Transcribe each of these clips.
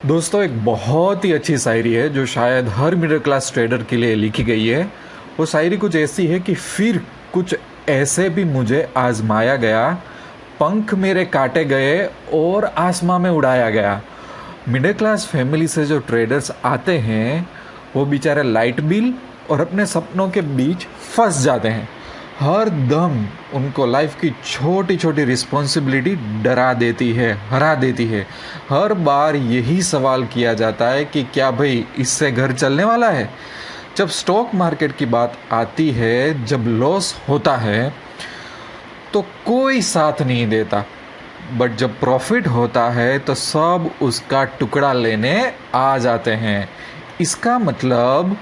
दोस्तों, एक बहुत ही अच्छी शायरी है जो शायद हर मिडिल क्लास ट्रेडर के लिए लिखी गई है। वो शायरी कुछ ऐसी है कि फिर कुछ ऐसे भी मुझे आजमाया गया, पंख मेरे काटे गए और आसमां में उड़ाया गया। मिडिल क्लास फैमिली से जो ट्रेडर्स आते हैं वो बेचारे लाइट बिल और अपने सपनों के बीच फंस जाते हैं। हर दम उनको लाइफ की छोटी छोटी रिस्पॉन्सिबिलिटी डरा देती है, हरा देती है। हर बार यही सवाल किया जाता है कि क्या भाई इससे घर चलने वाला है। जब स्टॉक मार्केट की बात आती है, जब लॉस होता है तो कोई साथ नहीं देता, बट जब प्रॉफिट होता है तो सब उसका टुकड़ा लेने आ जाते हैं। इसका मतलब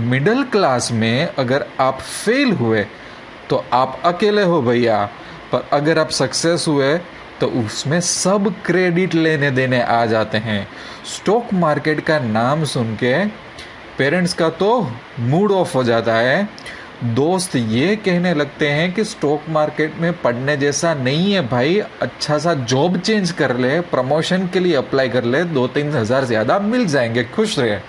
मिडिल क्लास में अगर आप फेल हुए तो आप अकेले हो भैया, पर अगर आप सक्सेस हुए तो उसमें सब क्रेडिट लेने देने आ जाते हैं। स्टॉक मार्केट का नाम सुन के पेरेंट्स का तो मूड ऑफ हो जाता है। दोस्त ये कहने लगते हैं कि स्टॉक मार्केट में पढ़ने जैसा नहीं है भाई, अच्छा सा जॉब चेंज कर ले, प्रमोशन के लिए अप्लाई कर ले, 2-3 हज़ार ज़्यादा मिल जाएंगे, खुश रहे।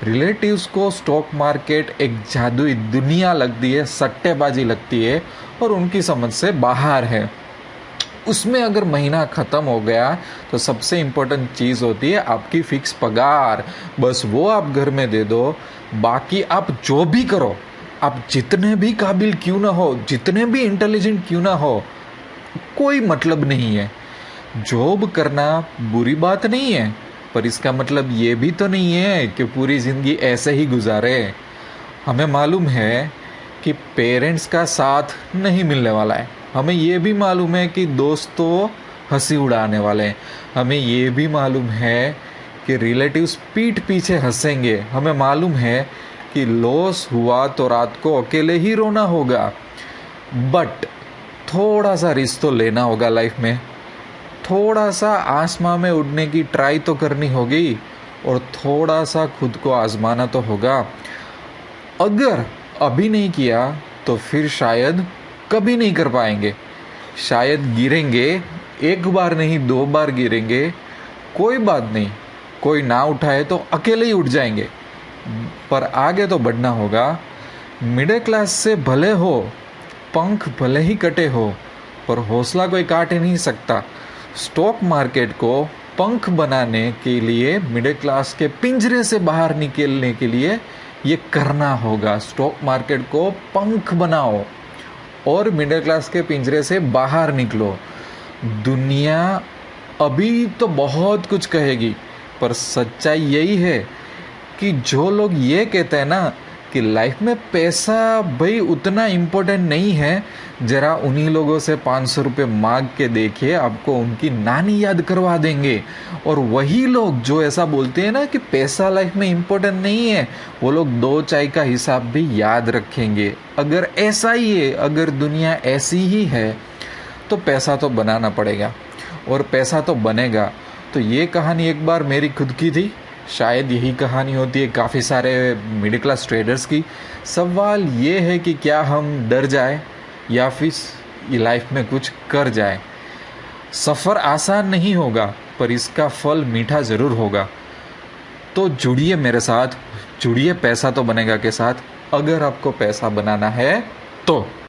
रिलेटिव्स को स्टॉक मार्केट एक जादुई दुनिया लगती है, सट्टेबाजी लगती है और उनकी समझ से बाहर है। उसमें अगर महीना ख़त्म हो गया तो सबसे इम्पोर्टेंट चीज़ होती है आपकी फिक्स पगार। बस वो आप घर में दे दो, बाकी आप जो भी करो, आप जितने भी काबिल क्यों ना हो, जितने भी इंटेलिजेंट क्यों ना हो, कोई मतलब नहीं है। जॉब करना बुरी बात नहीं है, पर इसका मतलब ये भी तो नहीं है कि पूरी ज़िंदगी ऐसे ही गुजारे। हमें मालूम है कि पेरेंट्स का साथ नहीं मिलने वाला है, हमें ये भी मालूम है कि दोस्तों हंसी उड़ाने वाले हैं, हमें ये भी मालूम है कि रिलेटिव्स पीठ पीछे हंसेंगे, हमें मालूम है कि लॉस हुआ तो रात को अकेले ही रोना होगा। बट थोड़ा सा रिस्क तो लेना होगा लाइफ में, थोड़ा सा आसमां में उड़ने की ट्राई तो करनी होगी और थोड़ा सा खुद को आजमाना तो होगा। अगर अभी नहीं किया तो फिर शायद कभी नहीं कर पाएंगे। शायद गिरेंगे, एक बार नहीं 2 बार गिरेंगे, कोई बात नहीं, कोई ना उठाए तो अकेले ही उठ जाएंगे, पर आगे तो बढ़ना होगा। मिडिल क्लास से भले हो, पंख भले ही कटे हो, पर हौसला कोई काट ही नहीं सकता। स्टॉक मार्केट को पंख बनाने के लिए, मिडिल क्लास के पिंजरे से बाहर निकलने के लिए ये करना होगा। स्टॉक मार्केट को पंख बनाओ और मिडिल क्लास के पिंजरे से बाहर निकलो। दुनिया अभी तो बहुत कुछ कहेगी, पर सच्चाई यही है कि जो लोग ये कहते हैं ना कि लाइफ में पैसा भाई उतना इम्पोर्टेंट नहीं है, जरा उन्हीं लोगों से 500 रुपये मांग के देखिए, आपको उनकी नानी याद करवा देंगे। और वही लोग जो ऐसा बोलते हैं ना कि पैसा लाइफ में इम्पोर्टेंट नहीं है, वो लोग 2 चाय का हिसाब भी याद रखेंगे। अगर ऐसा ही है, अगर दुनिया ऐसी ही है तो पैसा तो बनाना पड़ेगा और पैसा तो बनेगा। तो ये कहानी एक बार मेरी खुद की थी, शायद यही कहानी होती है काफ़ी सारे मिडिल क्लास ट्रेडर्स की। सवाल ये है कि क्या हम डर जाए या फिर ये लाइफ में कुछ कर जाए। सफ़र आसान नहीं होगा, पर इसका फल मीठा ज़रूर होगा। तो जुड़िए मेरे साथ, जुड़िए पैसा तो बनेगा के साथ, अगर आपको पैसा बनाना है तो।